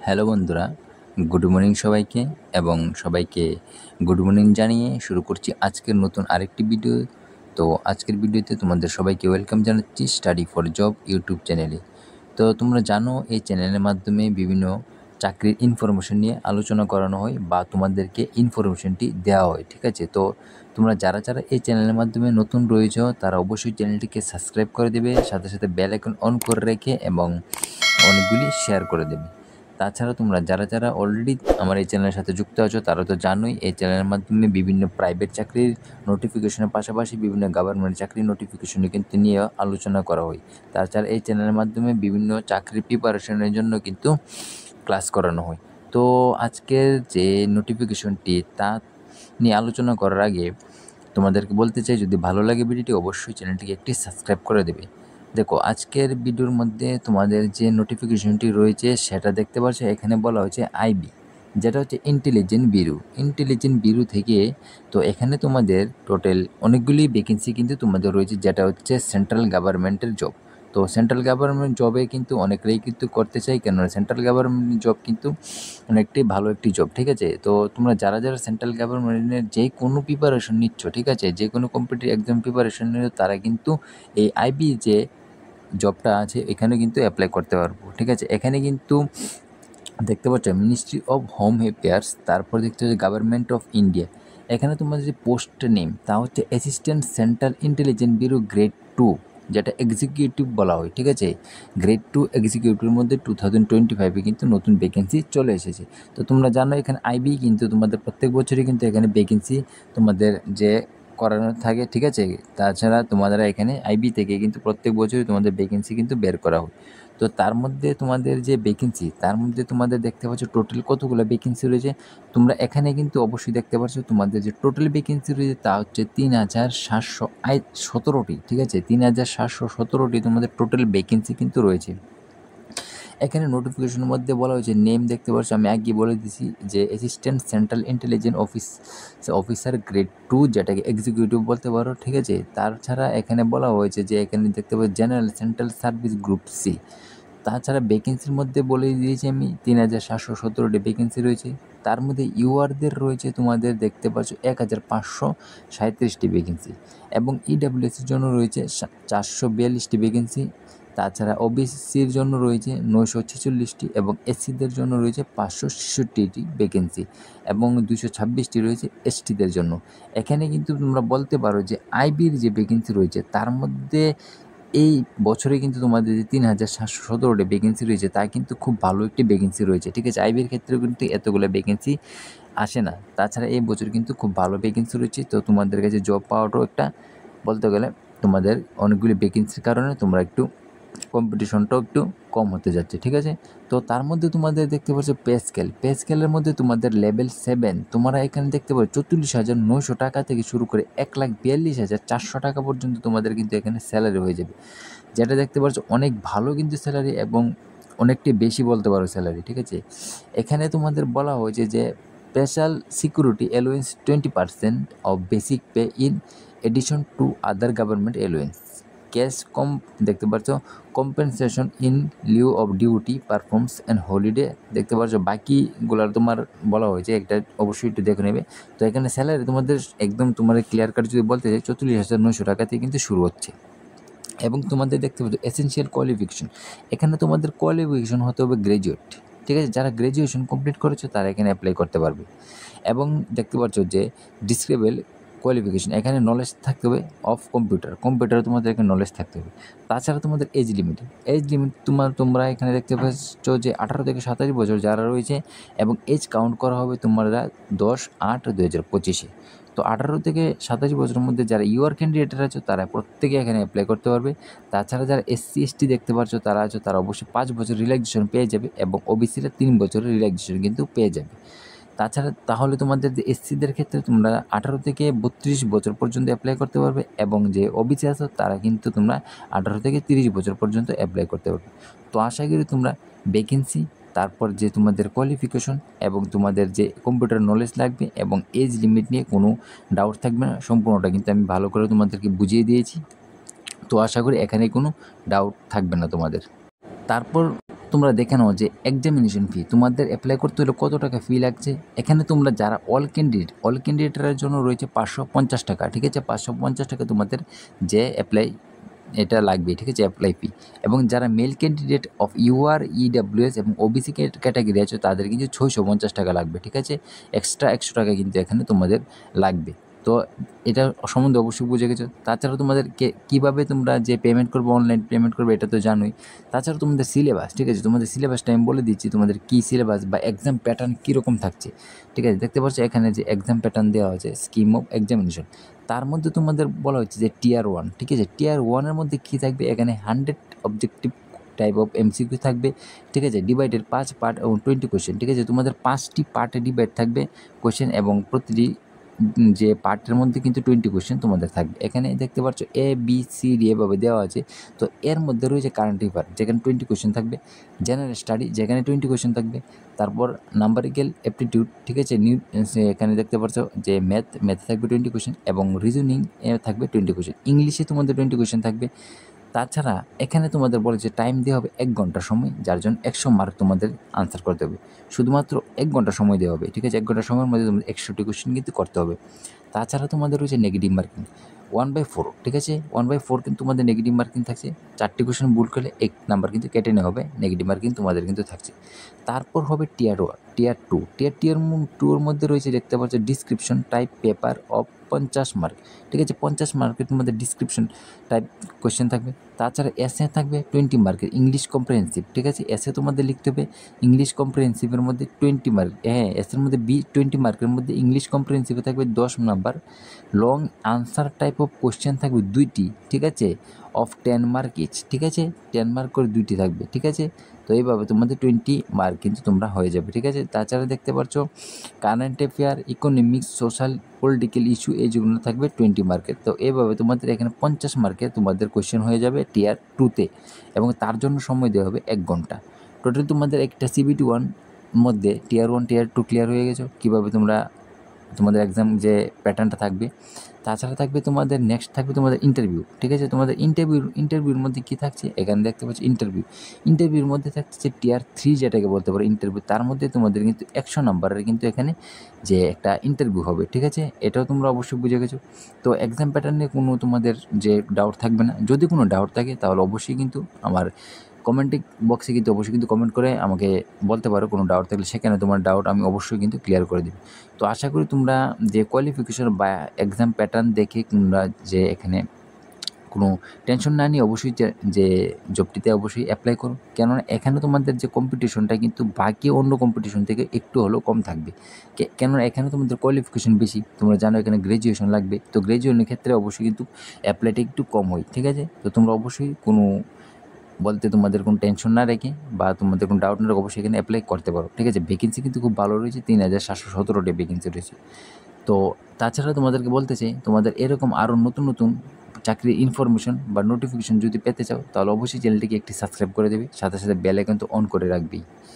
Hello বন্ধুরা, good morning সবাইকে এবং সবাইকে গুড মর্নিং জানিয়ে শুরু করছি আজকের নতুন আরেকটি ভিডিও। তো আজকের ভিডিওতে তোমাদের সবাইকে ওয়েলকাম জানাচ্ছি স্টাডি ফর জব ইউটিউব চ্যানেলে। তো তোমরা জানো এই চ্যানেলের মাধ্যমে বিভিন্ন চাকরির ইনফরমেশন নিয়ে আলোচনা করানো হয় বা তোমাদেরকে ইনফরমেশনটি দেওয়া হয়, ঠিক আছে। তো তোমরা যারা যারা এই চ্যানেলের মাধ্যমে নতুন রয়েছ তারা অবশ্যই চ্যানেলটিকে সাবস্ক্রাইব করে দেবে, সাথে সাথে বেল আইকন অন করে রেখে এবং অনেকগুলি শেয়ার করে দেবে। তাছাড়া তোমরা যারা যারা অলরেডি আমার এই চ্যানেলের সাথে যুক্ত আছো তারা তো জানোই এই চ্যানেলের মাধ্যমে বিভিন্ন প্রাইভেট চাকরির নোটিফিকেশনের পাশাপাশি বিভিন্ন গভর্নমেন্ট চাকরির নোটিফিকেশনও কিন্তু নিয়ে আলোচনা করা হয়। তাছাড়া এই চ্যানেলের মাধ্যমে বিভিন্ন চাকরির প্রিপারেশনের জন্য কিন্তু ক্লাস করানো হয়। তো আজকের যে নোটিফিকেশনটি তা নিয়ে আলোচনা করার আগে তোমাদেরকে বলতে চাই, যদি ভালো লাগে ভিডিওটি অবশ্যই চ্যানেলটিকে একটি সাবস্ক্রাইব করে দেবে। দেখো, আজকের ভিডিওর মধ্যে তোমাদের যে নোটিফিকেশনটি রয়েছে সেটা দেখতে পাচ্ছ। এখানে বলা হয়েছে আইবি, যেটা হচ্ছে ইন্টেলিজেন্ট ব্যুরো থেকে। তো এখানে তোমাদের টোটাল অনেকগুলি ভ্যাকেন্সি কিন্তু তোমাদের রয়েছে, যেটা হচ্ছে সেন্ট্রাল গভর্নমেন্টের জব। তো সেন্ট্রাল গভর্নমেন্ট জবে কিন্তু অনেকেই কিন্তু করতে চাই, কেন সেন্ট্রাল গভর্নমেন্ট জব কিন্তু অনেকটি ভালো একটি জব, ঠিক আছে। তো তোমরা যারা যারা সেন্ট্রাল গভর্নমেন্টের যে কোনো প্রিপারেশন নিচ্ছ, ঠিক আছে, যে কোনো কম্পিটিটিভ এক্সাম প্রিপারেশন নিচ্ছ, তারা কিন্তু এই আইবি যে জবটা আছে এখানে কিন্তু অ্যাপ্লাই করতে পারবো, ঠিক আছে। এখানে কিন্তু দেখতে পাচ্ছ মিনিস্ট্রি অফ হোম অ্যাফেয়ার্স, তারপর দেখতে হচ্ছে গভর্নমেন্ট অফ ইন্ডিয়া। এখানে তোমাদের যে পোস্ট নেম তা হচ্ছে assistant central intelligence bureau grade 2, যেটা এক্সিকিউটিভ বলা হয়, ঠিক আছে। গ্রেড 2 এক্সিকিউটিভের মধ্যে 2025-এ কিন্তু নতুন ভ্যাকেন্সি চলে এসেছে। তো তোমরা জানো এখানে আইবি কিন্তু তোমাদের প্রত্যেক বছরই কিন্তু এখানে ভ্যাকেন্সি তোমাদের যে করানো থাকে, ঠিক আছে। তাছাড়া তোমাদের এখানে আইবি থেকে কিন্তু প্রত্যেক বছরই তোমাদের ভ্যাকেন্সি কিন্তু বের করা হয়। তো তার মধ্যে তোমাদের যে ভ্যাকেন্সি, তার মধ্যে তোমাদের দেখতে পাচ্ছ টোটাল কতগুলো ভ্যাকেন্সি রয়েছে। তোমরা এখানে কিন্তু অবশ্যই দেখতে পাচ্ছ তোমাদের যে টোটাল ভ্যাকেন্সি রয়েছে তা হচ্ছে 3717টি, ঠিক আছে। 3717টি তোমাদের টোটাল ভ্যাকেন্সি কিন্তু রয়েছে। এখানে নোটিফিকেশনের মধ্যে বলা হয়েছে নেম দেখতে পাচ্ছ, আমি আগে বলে দিছি যে assistant central intelligence officer grade 2, যেটাকে এক্সিকিউটিভ বলতে পারো, ঠিক আছে। তাছাড়া এখানে বলা হয়েছে যে এখানে দেখতে পাচ্ছ general central service group C. তাছাড়া ভ্যাকেন্সির মধ্যে বলে দিয়েছি আমি 3717টি ভ্যাকেন্সি রয়েছে। তার মধ্যে ইউআরদের রয়েছে তোমাদের দেখতে পাচ্ছ 1537টি ভ্যাকেন্সি, এবং ইডাব্লিউএসের জন্য রয়েছে 442টি ভ্যাকেন্সি। তাছাড়া ওবিসির জন্য রয়েছে 946টি, এবং এসসিদের জন্য রয়েছে 566টি ভ্যাকেন্সি, এবং 226টি রয়েছে এসটিদের জন্য। এখানে কিন্তু তোমরা বলতে পারো যে আইবির যে ভ্যাকেন্সি রয়েছে তার মধ্যে এই বছরে কিন্তু তোমাদের যে 3717টি ভ্যাকেন্সি রয়েছে তা কিন্তু খুব ভালো একটি ভ্যাকেন্সি রয়েছে, ঠিক আছে। আইবির ক্ষেত্রেও কিন্তু এতগুলো ভ্যাকেন্সি আসে না। তাছাড়া এই বছর কিন্তু খুব ভালো ভ্যাকেন্সি রয়েছে। তো তোমাদের কাছে জব পাওয়াটাও একটা বলতে গেলে তোমাদের অনেকগুলি ভ্যাকেন্সির কারণে তোমরা একটু কম্পিটিশনটাও একটু কম হতে যাচ্ছে, ঠিক আছে। তো তার মধ্যে তোমাদের দেখতে পাচ্ছ পে স্কেলের মধ্যে তোমাদের লেভেল 7 তোমরা এখানে দেখতে পাচ্ছ 44,900 টাকা থেকে শুরু করে 1,42,400 টাকা পর্যন্ত তোমাদের কিন্তু এখানে স্যালারি হয়ে যাবে, যেটা দেখতে পাচ্ছ অনেক ভালো কিন্তু স্যালারি, এবং অনেকটি বেশি বলতে পারো স্যালারি, ঠিক আছে। এখানে তোমাদের বলা হয়েছে যে special security allowance 20% of basic pay in addition to other government allowance, cash কম দেখতে পাচ্ছ, compensation in lieu of duty performs and holiday দেখতে পাচ্ছ। বাকিগুলার তোমার বলা হয়েছে, একটা অবশ্যই একটু দেখে নেবে। তো এখানে স্যালারি তোমাদের একদম তোমার ক্লিয়ার কাট যদি বলতে চাই 44,900 টাকা থেকে কিন্তু শুরু হচ্ছে। এবং তোমাদের দেখতে পাচ্ছ এসেনশিয়াল কোয়ালিফিকেশন, এখানে তোমাদের কোয়ালিফিকেশন হতে হবে গ্র্যাজুয়েট, ঠিক আছে। যারা গ্র্যাজুয়েশন কমপ্লিট করেছো তারা এখানে অ্যাপ্লাই করতে পারবে। এবং দেখতে পাচ্ছ যে ডিসক্রিবেল কোয়ালিফিকেশন, এখানে নলেজ থাকতে হবে অফ কম্পিউটারে তোমাদের এখানে নলেজ থাকতে হবে। তাছাড়া তোমাদের এজ লিমিট তোমরা এখানে দেখতে পাচ্ছ যে 18 থেকে 27 বছর যারা রয়েছে, এবং এজ কাউন্ট করা হবে তোমরা 10/8/2025-এ। তো 18 থেকে 27 বছরের মধ্যে যারা ইউআর ক্যান্ডিডেট আছে তারা প্রত্যেকে এখানে অ্যাপ্লাই করতে পারবে। তাছাড়া যারা এসসি এসটি দেখতে পাচ্ছ তারা অবশ্যই 5 বছর রিল্যাক্সেশন পেয়ে যাবে, এবং ওবিসিরা 3 বছরের রিল্যাক্সেশন কিন্তু পেয়ে যাবে। তাছাড়া তাহলে তোমাদের যে এসসিদের ক্ষেত্রে তোমরা 18 থেকে 32 বছর পর্যন্ত অ্যাপ্লাই করতে পারবে, এবং যে ওবিসি আছো তারা কিন্তু তোমরা 18 থেকে 30 বছর পর্যন্ত অ্যাপ্লাই করতে পারবে। তো আশা করি তোমরা ভ্যাকেন্সি, তারপর যে তোমাদের কোয়ালিফিকেশন এবং তোমাদের যে কম্পিউটার নলেজ লাগবে এবং এজ লিমিট নিয়ে কোনো ডাউট থাকবে না, সম্পূর্ণটা কিন্তু আমি ভালো করে তোমাদেরকে বুঝিয়ে দিয়েছি। তো আশা করি এখানে কোনো ডাউট থাকবে না তোমাদের। তারপর তোমরা দেখে নাও যে এক্সামিনেশন ফি তোমাদের অ্যাপ্লাই করতে হলে কত টাকা ফি লাগছে। এখানে তোমরা যারা অল ক্যান্ডিডেটের জন্য রয়েছে 550 টাকা, ঠিক আছে? 550 টাকা তোমাদের যে অ্যাপ্লাই এটা লাগবে, ঠিক আছে? Apply fee. এবং যারা male candidate of UR EWS এবং ওবিসি ক্যাটাগরি আছে তাদের কিন্তু 650 টাকা লাগবে, ঠিক আছে? এক্সট্রা 100 টাকা কিন্তু এখানে তোমাদের লাগবে। তো এটা সম্বন্ধে অবশ্যই বুঝে গেছো। তাছাড়া তোমাদেরকে কীভাবে তোমরা যে পেমেন্ট করবে, অনলাইন পেমেন্ট করবে, এটা তো জানোই। তাছাড়া তোমাদের সিলেবাস, ঠিক আছে? তোমাদের সিলেবাসটা আমি বলে দিচ্ছি, তোমাদের কী সিলেবাস বা এক্সাম প্যাটার্ন কীরকম থাকছে, ঠিক আছে? দেখতে পাচ্ছ এখানে যে এক্সাম প্যাটার্ন দেওয়া হয়েছে, স্কিম অফ এক্সামিনেশন। তার মধ্যে তোমাদের বলা হচ্ছে যে টিয়ার 1, ঠিক আছে? টিয়ার 1-এর মধ্যে কী থাকবে, এখানে 100 অবজেক্টিভ টাইপ অফ এমসিকিউ থাকবে, ঠিক আছে? ডিভাইডেড 5 পার্ট এবং 20 কোয়েশ্চেন, ঠিক আছে? তোমাদের 5টি পার্টে ডিভাইড থাকবে কোয়েশ্চেন এবং প্রতিটি যে পার্টের মধ্যে কিন্তু 20 কোয়েশ্চেন তোমাদের থাকবে। এখানে দেখতে পাচ্ছ এ বি সি ডি এভাবে দেওয়া আছে। তো এর মধ্যে রয়েছে কারেন্ট অ্যাফেয়ার যেখানে 20 কোয়েশ্চেন থাকবে, জেনারেল স্টাডি যেখানে 20 কোয়েশ্চেন থাকবে, তারপর নাম্বারিক্যাল অ্যাপটিটিউড, ঠিক আছে? এখানে দেখতে পাচ্ছ যে ম্যাথে থাকবে 20 কোয়েশ্চেন এবং রিজনিং এ থাকবে 20 কোয়েশ্চেন, ইংলিশে তোমাদের 20 কোয়েশ্চেন থাকবে। তাছাড়া এখানে তোমাদের বলেছে টাইম দেওয়া হবে 1 ঘন্টা সময়, যার জন্য 100 মার্ক তোমাদের আনসার করতে হবে। শুধুমাত্র 1 ঘন্টা সময় দেওয়া হবে, ঠিক আছে? 1 ঘন্টা সময়ের মধ্যে তোমাদের 100টি কোয়েশ্চেন কিন্তু করতে হবে। তাছাড়া তোমাদের রয়েছে নেগেটিভ মার্কিং 1/4, ঠিক আছে? 1/4 কিন্তু তোমাদের নেগেটিভ মার্কিং থাকছে। 4টি কোয়েশ্চেন ভুল করলে 1 নাম্বার কিন্তু কেটে নেওয়া হবে, নেগেটিভ মার্কিং তোমাদের কিন্তু থাকছে। তারপর হবে টিয়ার 2। টিয়ার 2-এর মধ্যে রয়েছে দেখতে পাচ্ছ description type paper of 50 mark, ঠিক আছে? 50 মার্কের তোমাদের ডিসক্রিপশন টাইপ কোয়েশ্চেন থাকবে। তাছাড়া এসে থাকবে 20 মার্কের ইংলিশ কম্প্রিহেনসিভ, ঠিক আছে? এসে তোমাদের লিখতে হবে ইংলিশ কম্প্রিহেনসিভের মধ্যে 20 মার্ক, হ্যাঁ এসের মধ্যে 20 মার্কের মধ্যে ইংলিশ কম্প্রিহেনসিভে থাকবে 10 number. Long answer type of question থাকবে 2টি, ঠিক আছে? অফ 10 মার্ক ইচ, ঠিক আছে? 10 মার্ক করে 2টি থাকবে, ঠিক আছে? তো এইভাবে তোমাদের 20 মার্ক কিন্তু তোমরা হয়ে যাবে, ঠিক আছে? তাছাড়া দেখতে পাচ্ছ current affair, economics, social, political issue এই যেগুলো থাকবে 20 মার্কের। তো এইভাবে তোমাদের এখানে 50 মার্কের তোমাদের কোয়েশ্চেন হয়ে যাবে টিয়ার 2-তে এবং তার জন্য সময় দেওয়া হবে 1 ঘন্টা। টোটাল তোমাদের একটা CBT 1 মধ্যে টিয়ার 1 টিয়ার 2 ক্লিয়ার হয়ে গেছো। কীভাবে তোমরা তোমাদের এক্সাম যে প্যাটার্নটা থাকবে। তাছাড়া থাকবে তোমাদের নেক্সট থাকবে তোমাদের ইন্টারভিউ, ঠিক আছে? তোমাদের ইন্টারভিউর মধ্যে কী থাকছে, এখানে দেখতে পাচ্ছি ইন্টারভিউর মধ্যে থাকছে যে টিয়ার 3 যেটাকে বলতে পারো ইন্টারভিউ। তার মধ্যে তোমাদের কিন্তু 100 নাম্বারের কিন্তু এখানে যে একটা ইন্টারভিউ হবে, ঠিক আছে? এটাও তোমরা অবশ্যই বুঝে গেছো। তো এক্সাম প্যাটার্নে কোনো তোমাদের যে ডাউট থাকবে না। যদি কোনো ডাউট থাকে তাহলে অবশ্যই কিন্তু আমার কমেন্টিং বক্সে কিন্তু অবশ্যই কিন্তু কমেন্ট করে আমাকে বলতে পারো। কোনো ডাউট থাকলে সেখানে তোমার ডাউট আমি অবশ্যই কিন্তু ক্লিয়ার করে দেব। তো আশা করি তোমরা যে কোয়ালিফিকেশন বা এক্সাম প্যাটার্ন দেখে তোমরা যে এখানে কোনো টেনশন না নিয়ে অবশ্যই যে জবটিতে অবশ্যই অ্যাপ্লাই করো। কেননা এখানে তোমাদের যে কম্পিটিশনটা কিন্তু বাকি অন্য কম্পিটিশন থেকে একটু হলেও কম থাকবে। কেননা এখানে তোমাদের কোয়ালিফিকেশন বেশি। তোমরা জানো এখানে গ্র্যাজুয়েশন লাগবে। তো গ্র্যাজুয়েশনের ক্ষেত্রে অবশ্যই কিন্তু অ্যাপ্লাইটা একটু কম হয়, ঠিক আছে? তো তোমরা অবশ্যই কোনো বলতে তোমাদের কোনো টেনশন না রেখে বা তোমাদের কোনো ডাউট না রেখে অবশ্যই এখানে অ্যাপ্লাই করতে পারো, ঠিক আছে? ভ্যাকেন্সি কিন্তু খুব ভালো রয়েছে, 3717টি ভ্যাকেন্সি রয়েছে। তো তাছাড়া তোমাদেরকে বলতে চাই, তোমাদের এরকম আরও নতুন নতুন চাকরির ইনফরমেশন বা নোটিফিকেশন যদি পেতে চাও তাহলে অবশ্যই চ্যানেলটিকে একটি সাবস্ক্রাইব করে দেবে, সাথে সাথে বেল আইকন তো অন করে রাখবেই।